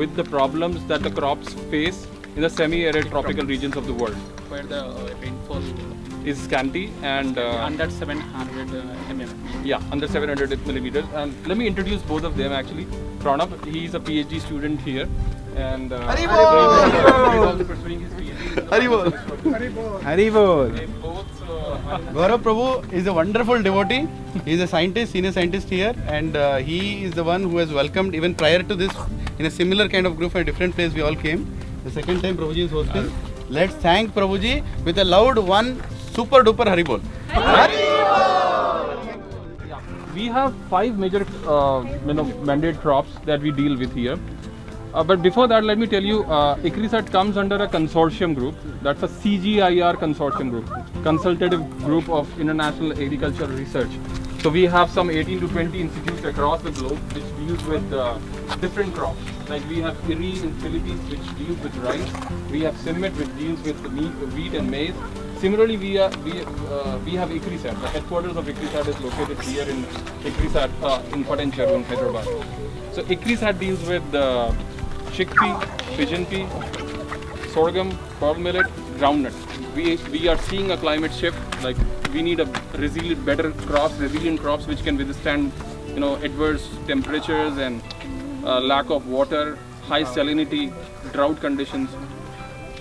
with the problems that the crops face in the semi-arid tropical regions of the world. Where the rainfall Is scanty and under 700 mm. yeah, under 700 millimeters. And let me introduce both of them actually. Pranab, he is a PhD student here, and he's also pursuing his PhD. Haribol. Haribol. They both Gaurav Prabhu is a wonderful devotee. He is a scientist, senior scientist here, and he is the one who has welcomed even prior to this in a similar kind of group at a different place we all came. The second time Prabhuji is hosting. Let's thank Prabhuji with a loud one super duper Haribol. we have 5 major mandate crops that we deal with here. But before that, let me tell you, ICRISAT comes under a consortium group. That's a CGIAR consortium group, consultative group of international agricultural research. So we have some 18 to 20 institutes across the globe which deals with different crops. Like we have IRRI in Philippines which deals with rice. We have CIMMET which deals with wheat and maize. Similarly, we have ICRISAT. The headquarters of ICRISAT is located here in ICRISAT in Patancheru in Hyderabad. So ICRISAT deals with chickpea, pigeon pea, sorghum, pearl millet, groundnut. We are seeing a climate shift. Like we need a resilient crops which can withstand, adverse temperatures and lack of water, high salinity, drought conditions.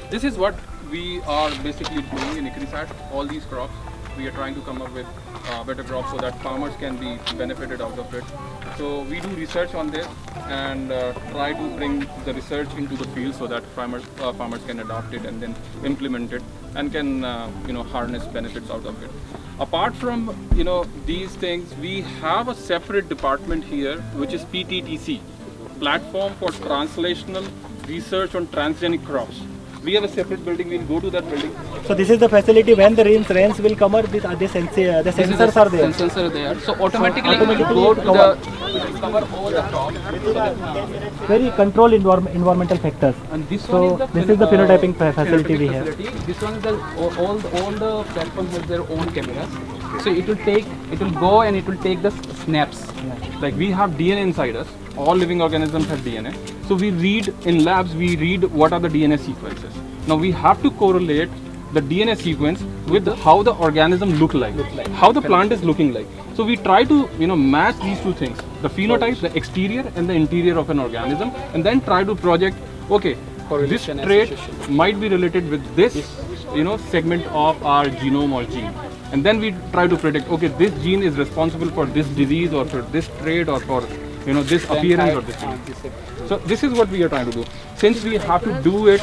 This is what we are basically doing in ICRISAT. All these crops, we are trying to come up with better crops so that farmers can be benefited out of it. So we do research on this and try to bring the research into the field so that farmers can adopt it and then implement it and can harness benefits out of it. Apart from these things, we have a separate department here which is PTTC, Platform for Translational Research on Transgenic Crops. We have a separate building. We'll go to that building. So this is the facility when the rains will come up. The sensors are there. Sensors are there. So automatically it will go to cover all the crops. Very controlled environmental factors. And this So one is this is the phenotyping facility we have. This one is all the platforms have their own cameras. So it will go and it will take the snaps. Like we have DNA inside us. All living organisms have DNA. So we read in labs, what are the DNA sequences. Now we have to correlate the DNA sequence with how the organism look like, how the plant is looking like. So we try to match these two things, the phenotype, the exterior and the interior of an organism, and then try to project, okay, this trait might be related with this segment of our genome or gene. And then we try to predict, okay, this gene is responsible for this disease or for this trait or for this appearance or this thing. So this is what we are trying to do. Since we have to do it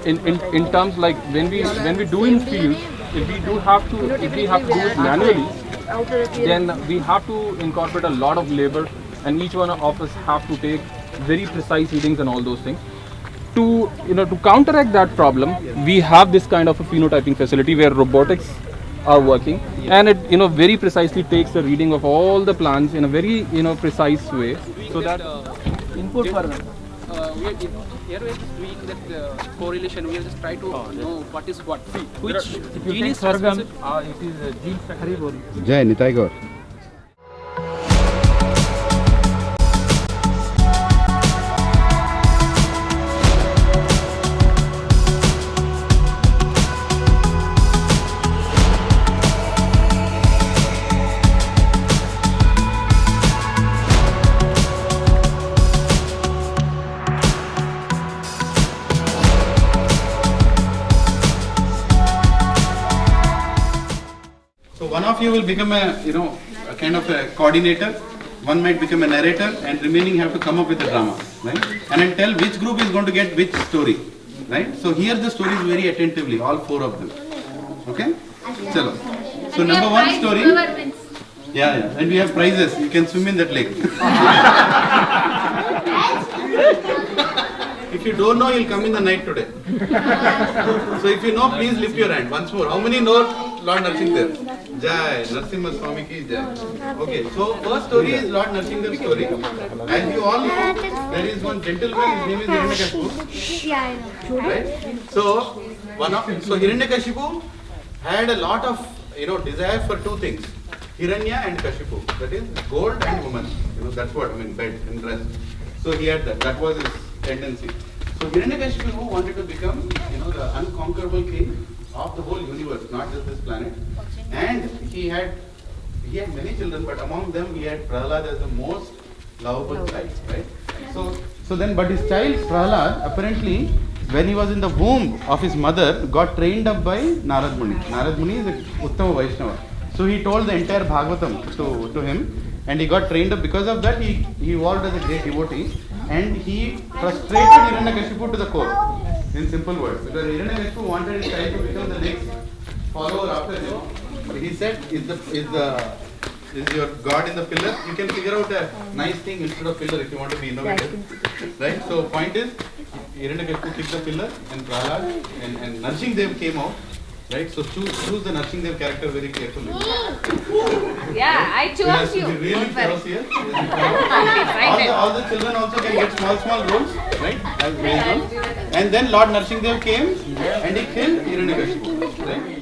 in terms like when we do in field, if we have to do it manually, then we have to incorporate a lot of labor, and each one of us have to take very precise readings and all those things. To counteract that problem, we have this kind of a phenotyping facility where robotics are working, and it very precisely takes the reading of all the plants in a very precise way, so that Input for here we are just doing that correlation. We are just try to know what is what. Which gene is it responsible. is gene Haribol. Jai Nitai Gaur. So one of you will become a kind of a coordinator, one might become a narrator, and remaining have to come up with a drama, right? And then tell which group is going to get which story, right? So hear the stories very attentively, all 4 of them. Okay? Chalo. So number 1 story. Yeah, and we have prizes. You can swim in that lake. If you don't know, you'll come in the night today. So if you know, please lift your hand once more. How many know Lord Narsinghdev? Jai, Narsimha Swami ki Jai. Okay, so first story is Lord Narsinghdev story. As you all know, there is one gentleman, his name is Hiranyakashipu. Yeah, I know. Right? So Hiranyakashipu had a lot of desire for 2 things. Hiranya and Kashipu. That is gold and woman. That's what, bed and dress. So he had that. That was his tendency. So Hiranyakashipu wanted to become, the unconquerable king of the whole universe, not just this planet. And he had many children, but among them he had Prahlad as the most lovable child, right? But his child Prahlad, apparently, when he was in the womb of his mother, got trained up by Narad Muni. Narad Muni is a Uttama Vaishnava. So he told the entire Bhagavatam to him, and he got trained up. Because of that, he evolved as a great devotee, and he frustrated Hiranyakashipu to the core, in simple words. Because Hiranyakashipu wanted his child to become the next follower after him. He said, is your God in the pillar? You can figure out a nice thing instead of pillar if you want to be innovative. Right? So point is, Hiranyakashipu kicked the pillar, and Prahlad and Narsimhadev came out. Right? So choose the Narsimhadev character very carefully. Yeah, I So he has chose to you. be really Don't worry. ferocious. Right. All the children also can get small roles, right? As male roles. And then Lord Narsimhadev came and he killed Hiranyakashipu. Right?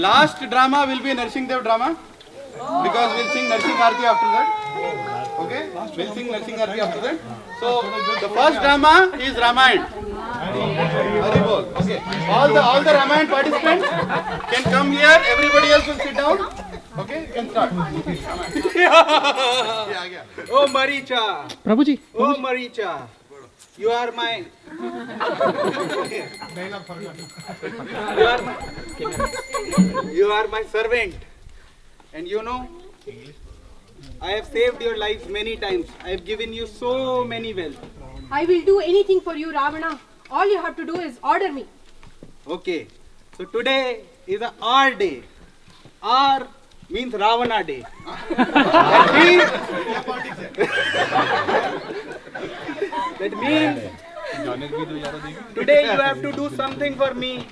Last drama will be Narsimhadev drama, because we'll sing Narsingh Aarti after that. Okay? We'll sing Narsingh Aarti after that. So the first drama is Ramayana. Hari Bol. Okay. All the Ramayana participants can come here. Everybody else will sit down. Okay? You can start. Oh Maricha. Prabhuji. Oh Maricha. You are my. You are my servant. And you know, I have saved your lives many times. I have given you so many wealth. I will do anything for you, Ravana. All you have to do is order me. Okay. So today is a R day. R means Ravana day. That means today you have to do something for me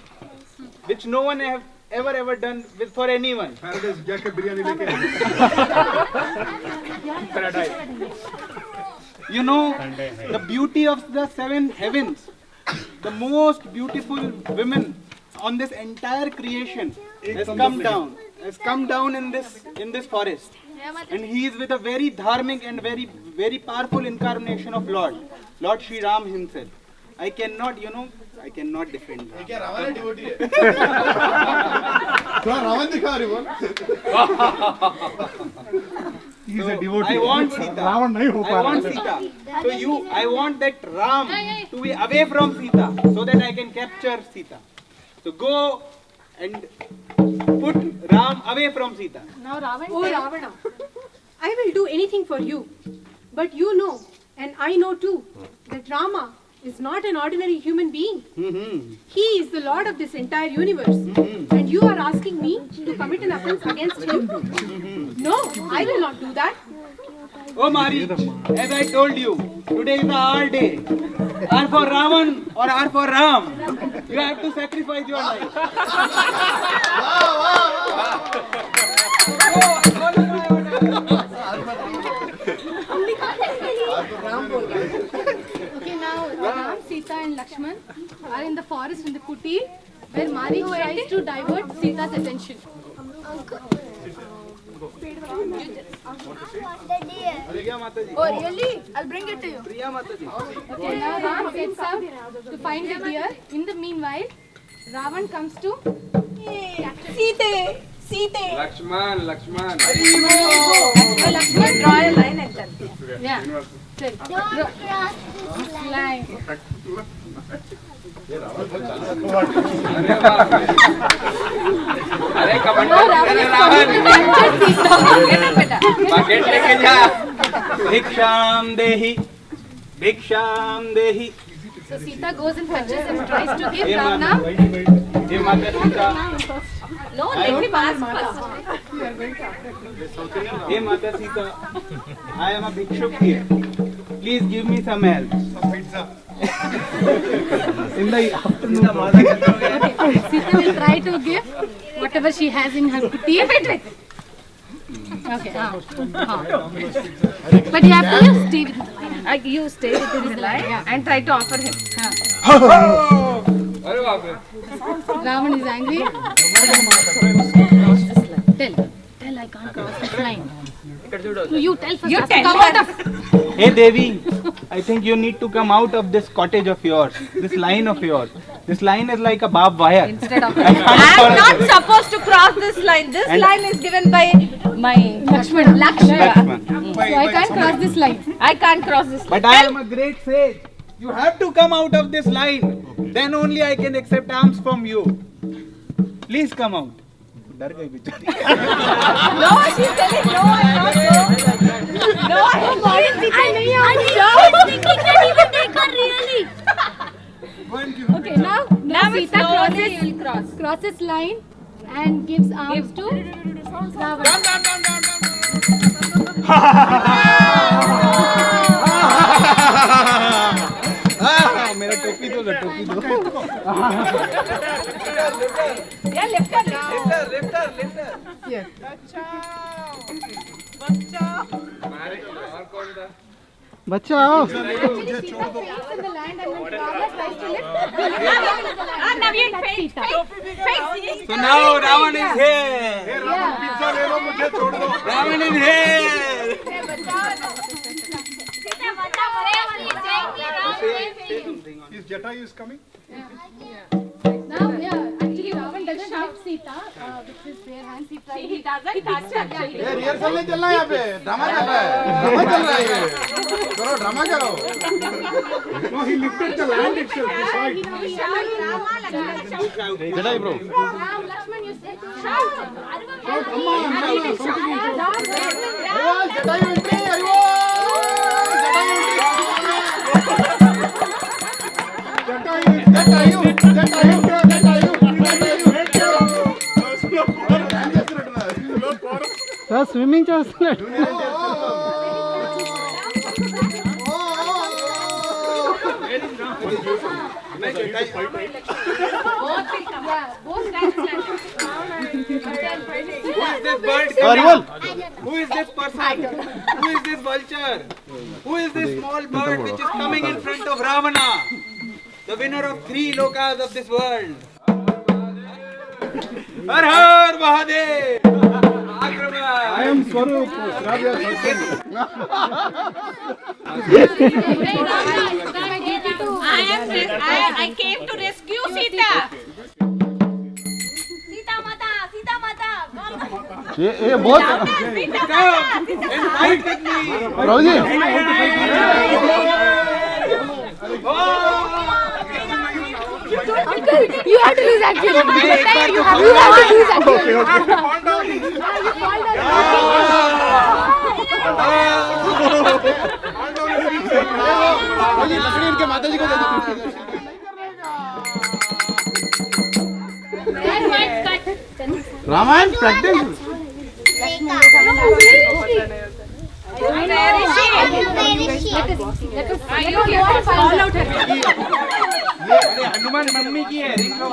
which no one have ever done for anyone. You know, the beauty of the seven heavens, the most beautiful women on this entire creation has come down in this forest. and he is with a very dharmic and very powerful incarnation of Lord Shri Ram himself. I cannot defend him. क्या रावण है devotee है थोड़ा रावण दिखा रही बोल He is a devotee. I want Sita. Ravan नहीं हो I want Sita. So I want that Ram to be away from Sita so that I can capture Sita. So go and put Ram away from Sita. Now Ravana. Oh Ravana, I will do anything for you. But you know, and I know too, that Rama is not an ordinary human being. He is the lord of this entire universe. And you are asking me to commit an offense against him? No, I will not do that. Oh Mari, as I told you, today is a hard day. Or for Ravan or for Ram. You have to sacrifice your life. Okay, now Ram, Sita and Lakshman are in the forest in the kutir where Mari tries to divert Sita's attention. Priya Mataji. Oh really? I'll bring it to you. Priya Mataji. Okay, now Ram sets out to find the deer. In the meanwhile, Ravan comes to Sita. Lakshman. Lakshman, draw a line and tell. Yeah. Tell. Don't cross this line. Line. अरे commander Now Ravan is coming to capture Sita. Get up, beta. Bucket लेके जा. भिक्षाम देहि. So Sita goes and fetches and tries to give Ravana. Hey Mata Sita. No, let me pass first. Hey Mata Sita. I am a bhikshuk here. Please give me some help. In the afternoon. Sita will try to give whatever she has in her kutir. Wait. Okay. But you have to stay with the line. You stay within the line and try to offer him. अरे बाप रे Ravan is angry. Tell I can't cross this line. So you tell first. You has to tell come her. out of. Hey Devi, I think you need to come out of this cottage of yours, this line of yours. This line is like a barbed wire. Instead of I can't I'm follow not this. supposed to cross this line. This And- line is given by my Lakshman. Lakshman. So I can't cross this line. I can't cross this line. But I am a great sage. You have to come out of this line. Then only I can accept alms from you. Please come out. डर गई बेचारी. No, she's telling no, I'm not so. No, I am not. Okay, now Sita crosses line and gives arms to Ravana. मेरा टोपी दो. Yeah, lift her. बच्चा आओ. In the land and when Ravana tries to lift, Naveen, face. So now Ravan is here. Ravan is here. Is Jatayu is coming? now actually Ravan doesn't hit Sita with his bare hands. He doesn't touch her. ये rehearsal नहीं चल रहा है यहाँ पे drama चल रहा है करो ड्रामा करो No, he lifted the land itself. Jatayu bro Now Lakshman, you say Jatayu entry आयो जटायु Sir, swimming చేస్తున్నాడు. both guys stand. Who is this bird coming? Who is this person? Who is this vulture? Who is this small bird which is coming in front of Ravana? The winner of 3 lokas of this world. Har Har Mahadev! I am I came to rescue Sita. Sita Mata, Sita Mata. ये बहुत Sita Mata. Fight with me. Rahul ji Uncle, you have to lose action. You have to lose action. लकड़ी इनके माता जी को दे दो Ramayan practice Hanuman mummy की है ring लो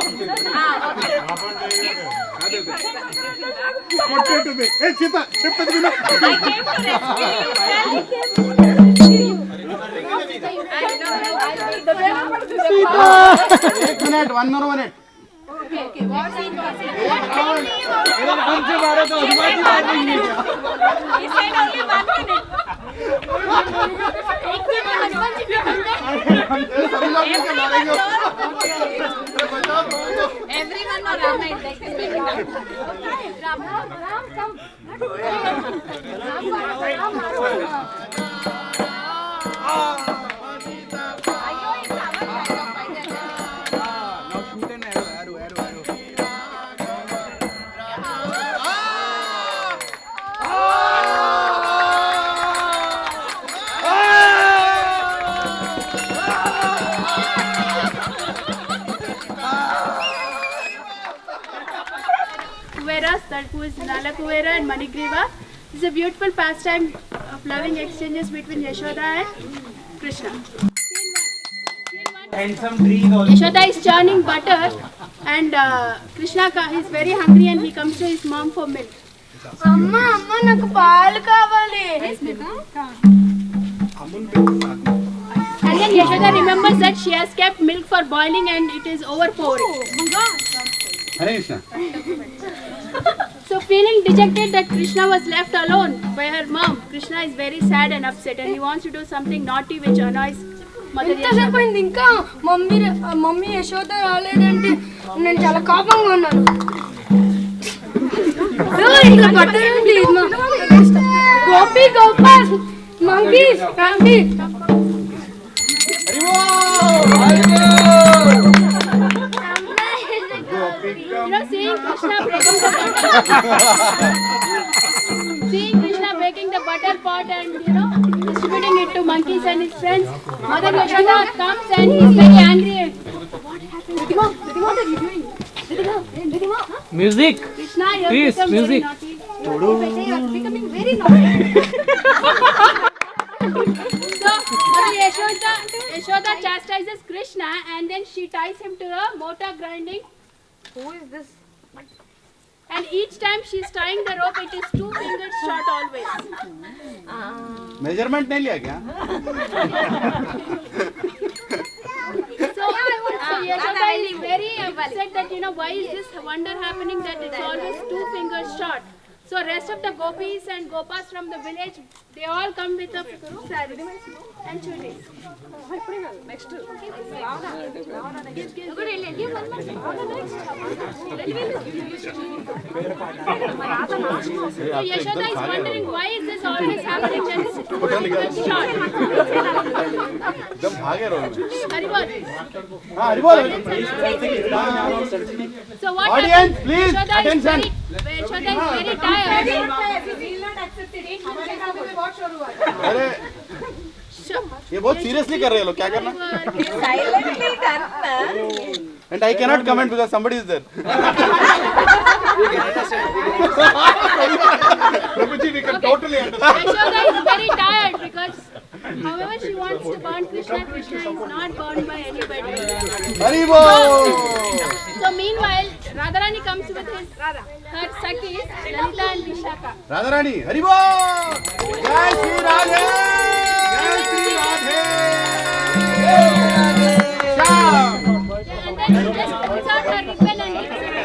सीता एक मिनट 1 minute हमसे मारो तो हनुमान जी मार देंगे He said only 1 minute. एक मिनट हनुमान जी भी बन गए. Everyone know Rama is like Ram, come. Kuveras, that who is Nala Kuvera and Manigriva. This is a beautiful pastime of loving exchanges between Yashoda and Krishna. handsome trees also Yashoda is churning butter and Krishna is very hungry and he comes to his mom for milk. అమ్మ అమ్మ నాకు పాలు కావాలి. And then Yashoda remembers that she has kept milk for boiling and it is overpowering. Hare Krishna So feeling dejected that Krishna was left alone by her mom, Krishna is very sad and upset and he wants to do something naughty which annoys Mother ఎంతసేపు Yashoda. అయింది ఇంకా mummy Yashoda రాలేదంటే నేను చాలా కోపంగా ఉన్నాను. ఇంకా పట్టండి గోపి గోపాల్ మంకీస్ రండి. You know, seeing Krishna breaking the butter pot and distributing it to monkeys and his friends, Mother Yashoda comes and he's very angry. What are you doing? Music. Krishna, you have Please, become music. very naughty. You are becoming very naughty. So, Mother Yashoda chastises Krishna and then she ties him to a motor grinding. Who is this? And each time she's tying the rope, it is 2 fingers short always. Measurement नहीं लिया क्या So Yashoda is very upset that why is this wonder happening that it's always 2 fingers short. So rest of the gopis and gopas from the village, they all come with a saree and churis. Next. So Yashoda is wondering why is this always happening that it's 2 fingers short. एकदम भागे रहो Haribol. हाँ Haribol So what Audience, happens? please, attention. Yashoda is very tired. अरे ये बहुत seriously कर रहे हैं लोग क्या करना Silently करना. And I can not comment because somebody is there Prabhu ji we can totally understand Yashoda is very tired because however she wants to burn Krishna, Krishna is not burned by anybody. Haribol So meanwhile, Radharani comes with her Sakhis, Lalita and Vishaka. Radha Rani Haribol जय श्री राधे जय Shri Radhe Shyam And then she just pulls out her ribbon and gives it.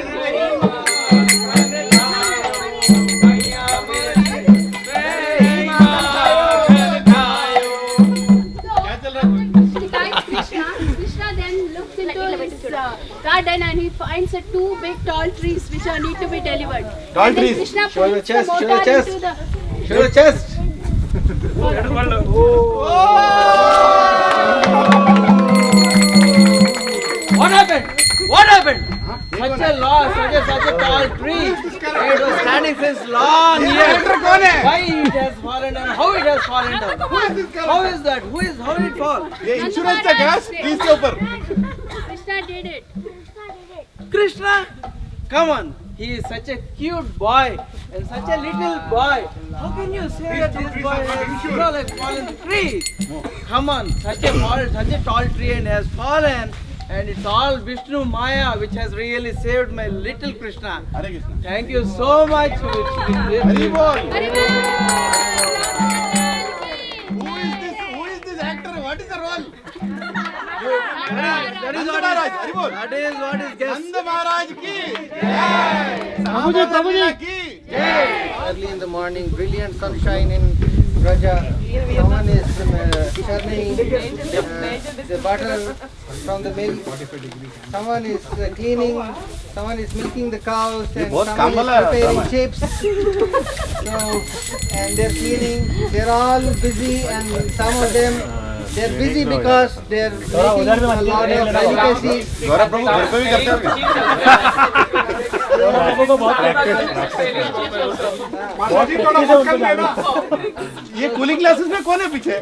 two big tall trees which are need to be delivered. Tall And then trees. Krishna Show your puts the chest, show your motor chest. into the. Show your chest. What happened? What happened? Such a tall tree. It was standing since long years. Why it has fallen down? How it has fallen down? How is that? How did it fall? Insurance का gas trees के ऊपर Krishna did it. Krishna, come on. He is such a cute boy and such a little boy. How can you say that this boy has like fallen tree? Come on, such a tall tree and has fallen. And it's all Vishnu Maya which has really saved my little Krishna. Hare Krishna Thank you so much. Hari बोल Haribo! who is this actor what is the role That is Nand what महाराज हरि बोल that is what is guest. नंद महाराज की प्रभु जी की Early in the morning, brilliant sunshine in Raja. Someone is churning the butter from the milk. Someone is cleaning. Someone is milking the cows, and बहुत someone काम is वाला है, preparing काम है। chips. So, and they're cleaning. They're all busy, and some of them they're busy because they're making a lot of delicacies. गौरव प्रभु घर पे भी करते होंगे प्रभु को बहुत ये कूलिंग ग्लासेस में कौन है पीछे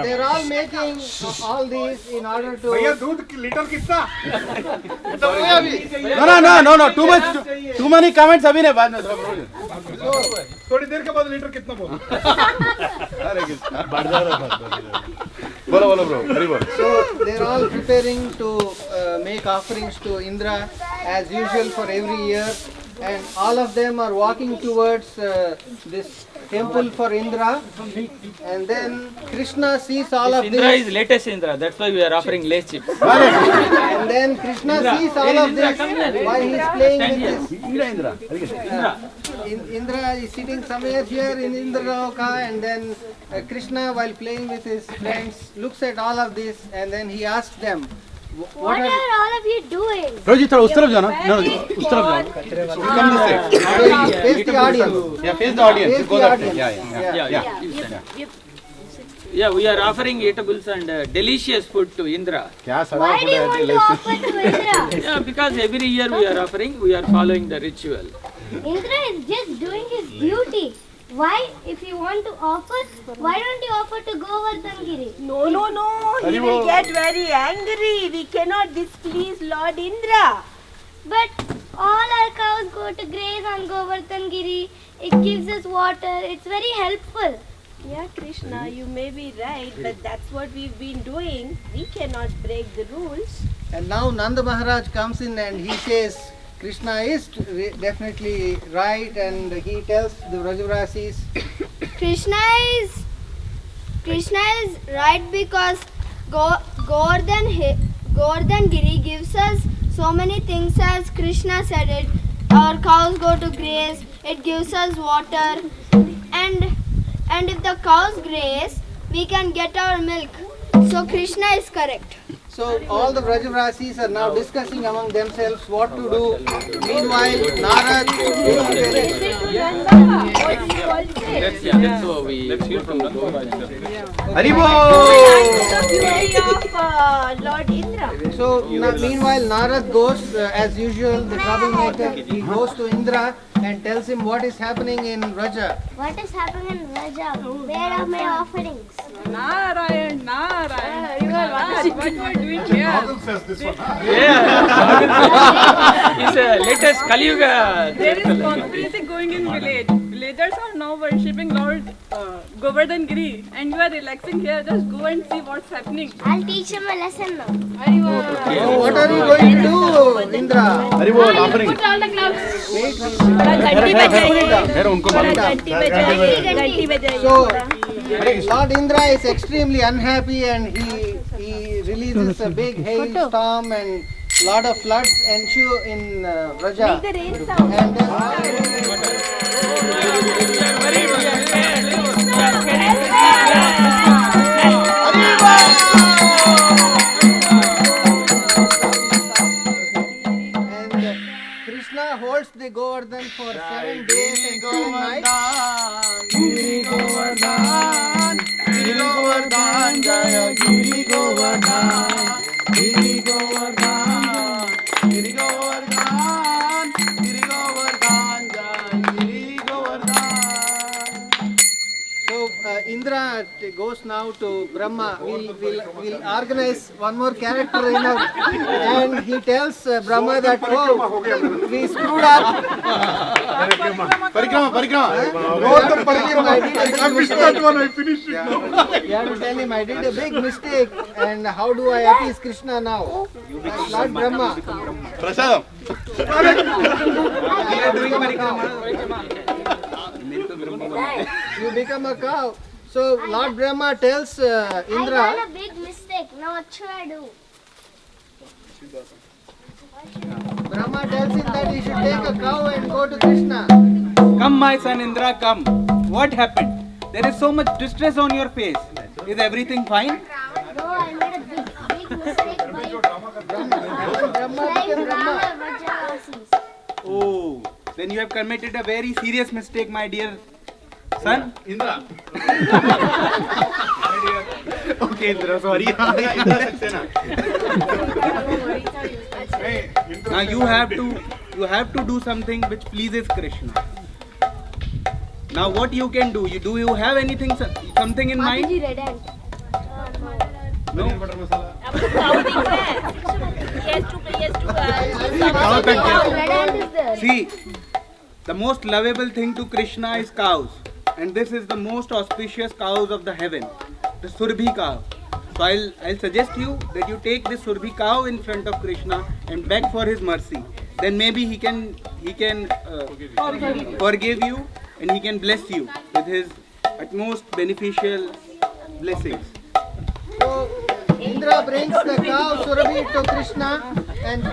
They're all making all these in order to. दूध लीटर कितना नो टू मनी कमेंट्स अभी नहीं बाद में थोड़ी देर के बाद लीटर कितना बोल अरे कृष्णा बोलो ब्रो हरि बोल So they're all preparing to make offerings to Indra as usual for every year, and all of them are walking towards this temple for Indra, and then Krishna sees all of Indra this, is latest Indra, that's why we are offering less chips. and then Krishna sees all of this while he's playing with this. Indra is sitting somewhere here in Indraloka, and then Krishna, while playing with his friends, looks at all of this, and then he asks them, What are all of you doing? रोज जी थोड़ा उस तरफ जाओ ना no उस तरफ जाओ come this side face the audience. या face the audience Face go the that audience. या Yeah, we are offering eatables and delicious food to Indra. क्या सड़ा Why do you want to offer to Indra? Yeah, because every year we are offering, we are following the ritual. Indra is just doing his duty. Why, if you want to offer, why don't you offer to Govardhan Giri? No. He will get very angry. We cannot displease Lord Indra. But all our cows go to graze on Govardhan Giri. It gives us water. It's very helpful. Yeah, Krishna, you may be right, but that's what we've been doing. We cannot break the rules. And now Nanda Maharaj comes in and he says Krishna is definitely right, and he tells the Vrajavasis, Krishna is right because Govardhan Giri gives us so many things as Krishna said it. Our cows go to graze, it gives us water, and if the cows graze, we can get our milk. So Krishna is correct. so all the Vrajavasis are now discussing among themselves what to do. Meanwhile, Narad is So we Let's hear from Nanda Maharaj. Hari बोल The beauty of Lord Indra. So meanwhile, Narad goes as usual, the troublemaker. He goes to Indra and tells him what is happening in Raja. What is happening in Raja? Where are my offerings? Narayan. What are doing here? is a latest Kali Yuga. There is conspiracy going in village. Villagers are now worshipping Lord Govardhan Giri, and you are relaxing here. Just go and see what's happening. I'll teach him a lesson now. So what are you going to do, Indra? Hari बोल offering Put all the clouds. फिर उनको मालूम So Lord Indra is extremely unhappy, and he releases a big hailstorm, and lot of floods ensue in Raja. The rain sound. And then Indra holds the Govardhan for 7 days and 7 nights. Giri Govardhan, Giri Govardhan, Jaya Giri Govardhan, Giri Govardhan, Giri Govardhan, Giri Govardhan, Jaya Giri Govardhan. So Indra goes now to Brahma. We'll organize one more character in our, and he tells Brahma that we screwed up. Parikrama. I finished it now. You have to tell him I did a big mistake, and how do I appease Krishna now? Lord Brahma. Prasadam. We are doing parikrama. You become a cow. So Lord Brahma tells I Indra. got a big mistake. Now what should I do? Brahma tells him that he should take a cow and go to Krishna. Come, my son Indra, come. What happened? There is so much distress on your face. Is everything fine? No, I made a big mistake by Brahma became Brahma. Vajravasis. Oh, then you have committed a very serious mistake, my dear son. Indra. Okay, Indra, sorry. Now you have to do something which pleases Krishna. Now what you can do? Do you have anything, something in mind? Red ant. No. Red ant is there. See, the most lovable thing to Krishna is cows, and this is the most auspicious cows of the heaven, the Surbhi cow. So I'll suggest you that you take this Surbhi cow in front of Krishna and beg for his mercy. Then maybe he can forgive you, and he can bless you with his utmost beneficial blessings. So Indra brings the cow Surabhi to Krishna, and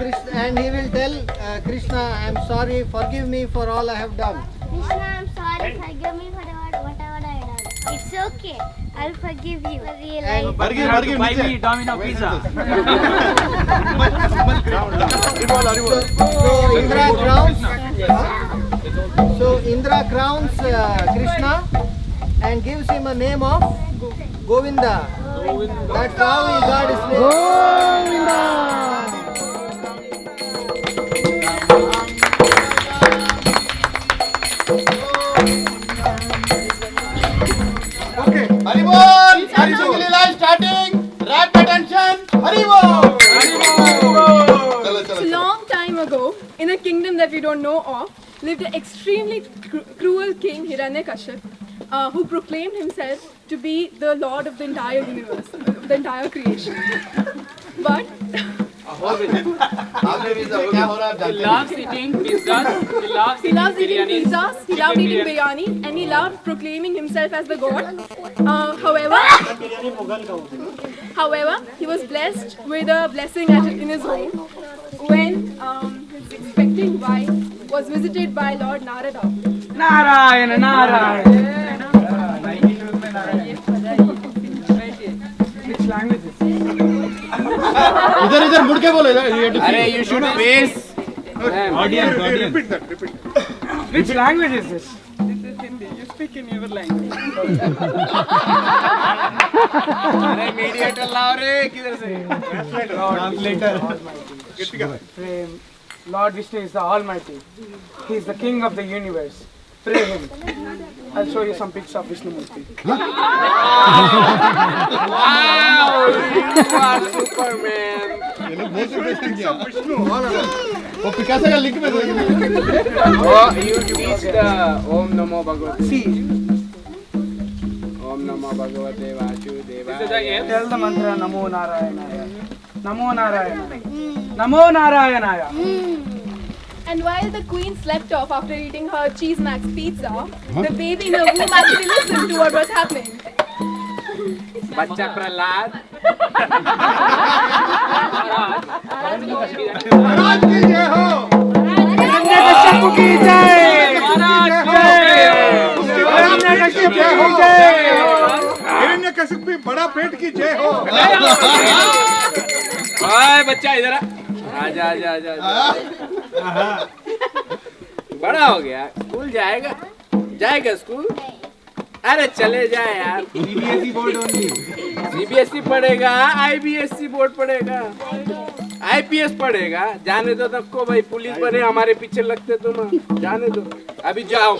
he will tell Krishna, I am sorry, forgive me for all I have done. Krishna, I'm sorry. Forgive me for whatever I done. It's okay. I'll forgive you. Forgive Buy me Domino pizza. So Indra crowns Krishna and gives him a name of Govinda. That's how he got his name. Okay. Haribol! Haribol live starting. Rap attention. Haribol! So long time ago, in a kingdom that we don't know of, lived an extremely cruel king, Hiranyakashipu, who proclaimed himself to be the lord of the entire universe, of the entire creation. But He loves eating pizzas. he loves eating pizzas, he loved eating biryani, and he loved proclaiming himself as the god. However, he was blessed with a blessing in his home when his expecting wife was visited by Lord Narada. Narayana, Narayana. Which language is it? इधर मुड़ के बोले Arey, you should face. Audience. Repeat that. Which language is this? This is Hindi. You speak in your language. अरे mediator लाओ रे किधर से? Translator. Lord Vishnu is the Almighty. He is the King of the universe. Pray him. I'll show you some pics of Vishnu Murthy. Wow, you are Superman. वो Picasso का link में Oh, you teach the Om Namo Bhagavate. See, Om Namo Bhagavate Vasudevaya. tell the mantra Namo Narayanaya. Namo Narayanaya. Namo Narayanaya. And while the queen slept off after eating her cheese max pizza, the baby in her womb actually listened to what was happening. Bachcha Prahlad. महाराज की जय हो हिरण्यकश्यप की जय। हिरण्यकश्यप जय हो हिरण्यकश्यप की बड़ा पेट की जय हो हाय बच्चा इधर आ। आजा आजा आजा। बड़ा हो गया, स्कूल जाएगा, जाएगा स्कूल। अरे चले जाए यार। CBSE board only. CBSE पढ़ेगा, IBSC बोर्ड पढ़ेगा, IPS पढ़ेगा। जाने दो सबको भाई, पुलिस बने हमारे पीछे लगते तुम, जाने दो। अभी जाओ,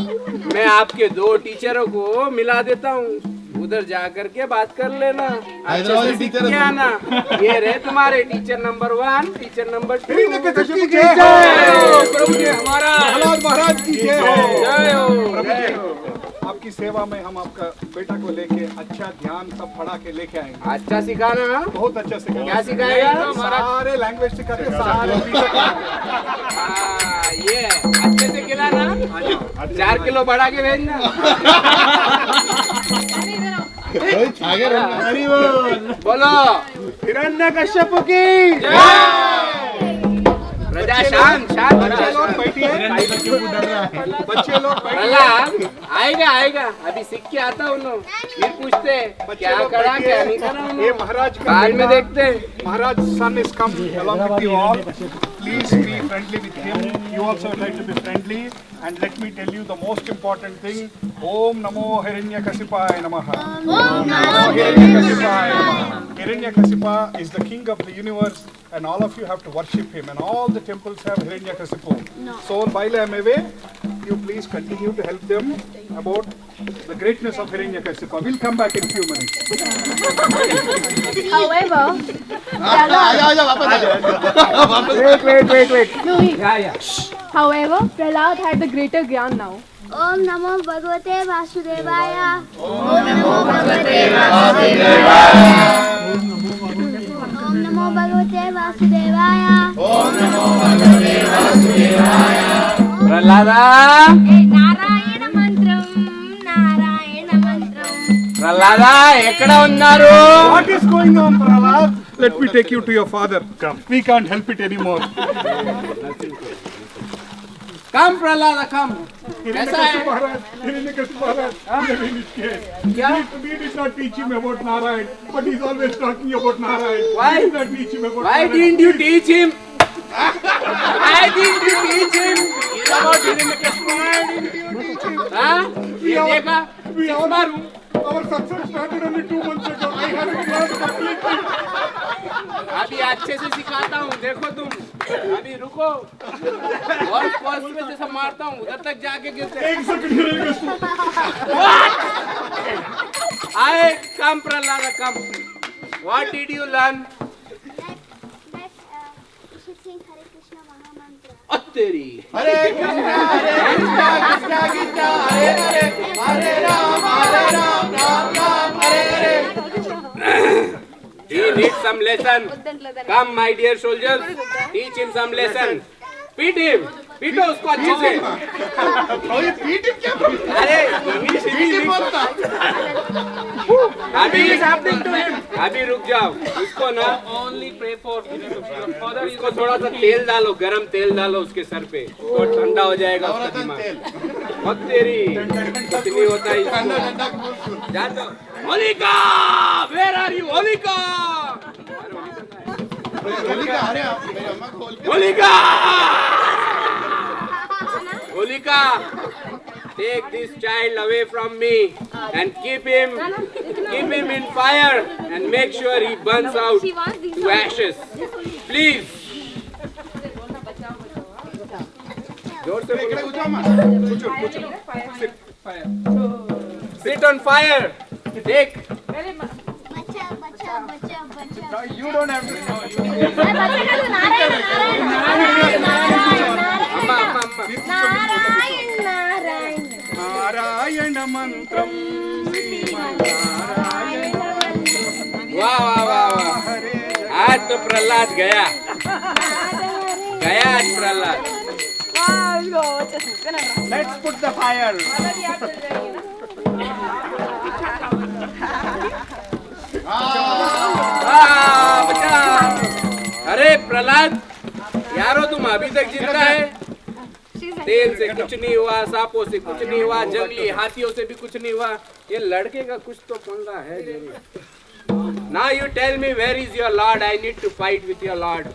मैं आपके 2 टीचरों को मिला देता हूँ, उधर जा करके बात कर लेना, अच्छे से सीख के आना। ये रहे तुम्हारे टीचर नंबर 1, टीचर नंबर 2। प्रभु जी हमारा महाराज की जय हो। जय हो। आपकी सेवा में हम आपका बेटा को लेके अच्छा ध्यान सब पढ़ा के लेके आएंगे। अच्छा सिखाना, बहुत अच्छा सिखाएगा। क्या सिखाएगा? सारे लैंग्वेज सिखाते, सारे ये अच्छे से खिलाना, 4 किलो बढ़ा के भेजना। बोलो हिरण्यकश्यप की प्रजा शांत शांत। बच्चे लोग प्रहलाद आएगा आएगा, अभी सीख के आता हूँ लोग, फिर पूछते क्या करा क्या नहीं करा। ये महाराज बाद में देखते। महाराज son is come along with you all. Please be friendly with him. You also try to be friendly. And let me tell you the most important thing. Om Namo Hiranyakasipaya Namaha. Om Namo Hiranyakasipaya Namaha. Hiranyakasipa is the king of the universe, and all of you have to worship him. And all the temples have Hiranyakasipu. So while I am away, you please continue to help them about the greatness of Hiranyakasipa. We'll come back in few minutes. However, Wait. however, Prahlad had the greater Gyan now. Om Namo Bhagavate Vasudevaya. Om Namo Bhagavate Vasudevaya. Prahlada Narayana మంత్రం నారాయణ మంత్రం ప్రహ్లాదా ఎక్కడ ఉన్నారు? What is going on, Prahlad? Let me take you to your father. Come. We can't help it anymore. Come Prahlada come. कैसा है? Hiranyakasipu Maharaj, we are really scared. We did not teach him about Narayan, but he's always talking about Narayan. Why? We did not teach him about Why Narayan. didn't you teach him? Why didn't you teach him? It's about Hiranyakashipu. Why didn't you teach him? हाँ? ये देखा? मारू. Our success started only 2 months ago. I haven't learned completely. अभी अच्छे से सिखाता हूँ, देखो तुम। अभी रुको। और फर्स्ट में जैसा मारता हूँ, उधर तक जाके गिरते। एक सेकंड आए कम प्रहलादा कम। What did you learn? You should sing Hare Krishna Mahamantra. तेरी हरे Krishna Krishna Krishna Hare Hare Hare Ram Ram Ram Hare Hare. He needs some lesson. Come my dear soldiers, teach him some lesson. Beat him. पीटो उसको अच्छे से. पीट क्या? अरे इंग्लिश हिंदी बोलता. अभी रुक जाओ. इसको ना only pray for father. इसको थोड़ा सा तेल डालो, गरम तेल डालो उसके सर पे, तो ठंडा हो जाएगा उसका दिमाग. बहुत तेरी कुछ नहीं होता है इसको. जा तो. Holika, where are you, Holika? अरे मेरी अम्मा खोल के. Holika. Holika, take this child away from me and keep him in fire and make sure he burns out to ashes. Please. Sit on fire. Take. You don't have to. Narayan मंत्रम वाह वाह वाह. आज तो प्रहलाद गया आज Prahlad. Let's put the fire. अरे प्रहलाद यारो तुम अभी तक जिंदा है. तेल से कुछ नहीं हुआ, सांपों से कुछ नहीं हुआ, जंगली हाथियों से भी कुछ नहीं हुआ. ये लड़के का कुछ तो पंगा है जरूर. Now you tell me where is your lord? I need to fight with your lord.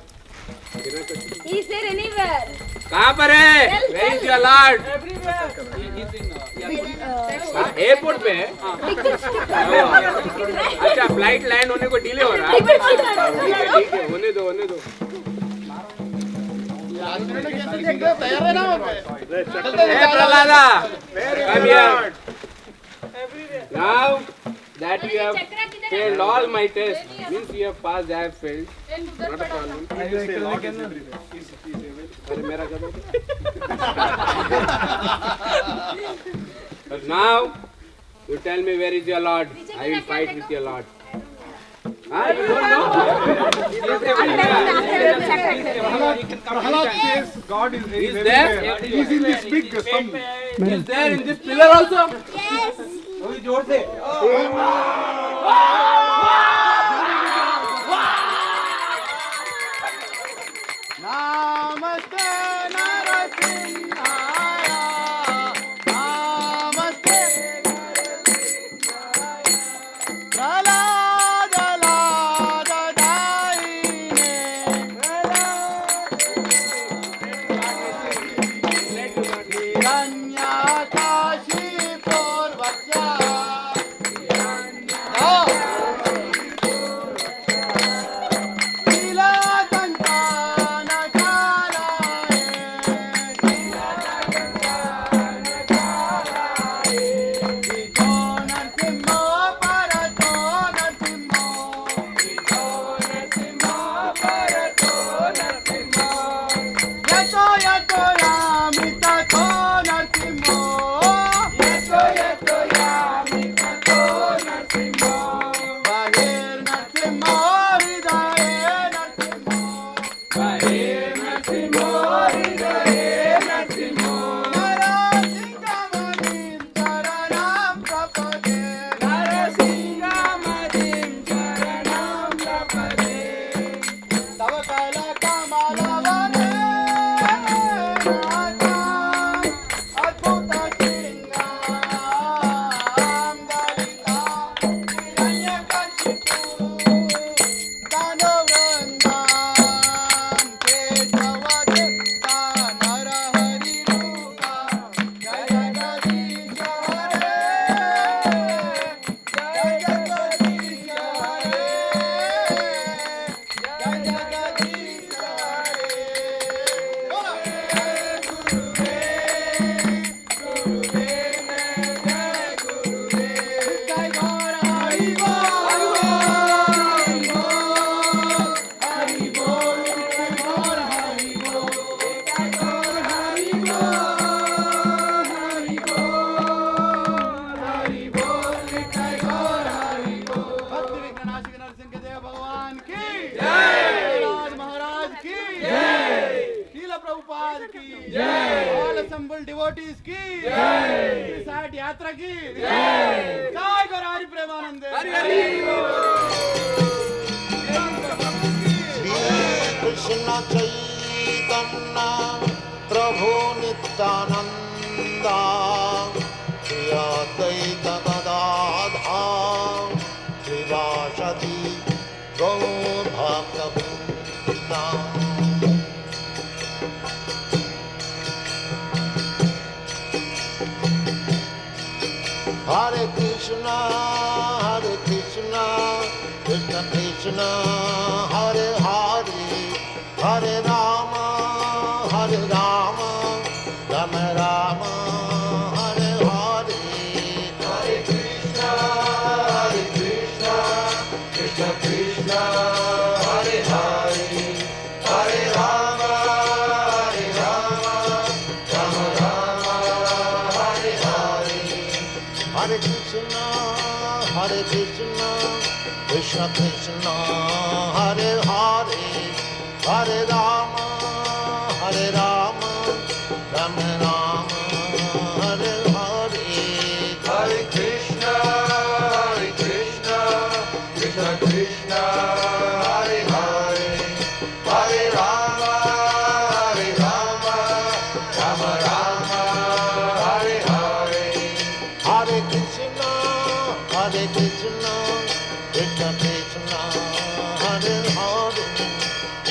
He is there anywhere. कहाँ पर है? Where is your lord? Airport पे है? अच्छा, फ्लाइट लैंड होने को डिले हो रहा है? ठीक है, होने दो, होने दो। Hey Prahlada, come here. Now that you have failed all my tests, means you have passed, I have failed. Not a problem. अरे मेरा कदम. But now you tell me where is your lord? I will fight with your lord. Ah, you don't know? Prahlad says God is He's very there? rare. He's in this big sum. He's there in this pillar also? Yes. अभी जोर से. Namaste Narasimhaya. Namaste Prahlad Lada Daine. Hiranyakashi Purvacha. All assembled devotees ki jai. Sad yatra ki jai. Jai Gaur Hari Premanande. Hari Hari. Krishna Chaitanya Prabhu Nityananda Shri Advaita Gadadhar Srivasati Gaur Bhakta Vrinda. Hare Krishna, Krishna Krishna, Hare Hare, Hare Rama, Rama Rama, Hare Hare. Hare Krishna, Krishna Krishna, Hare Hare, Hare Rama, Rama Rama, Hare Hare. Hare Krishna, Krishna Krishna, Hare Hare, Hare Rama, Rama Rama, Hare Hare. Hare Krishna, Krishna Krishna, Hare Hare, Hare Rama, Rama Rama, Hare Hare. Hare Krishna, Krishna Krishna, Hare Hare,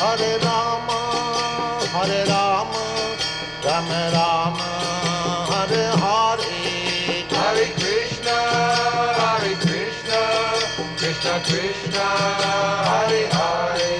Hare Rama, Rama Rama Rama, Hare Hare, Hare Krishna, Krishna Krishna, Hare Hare.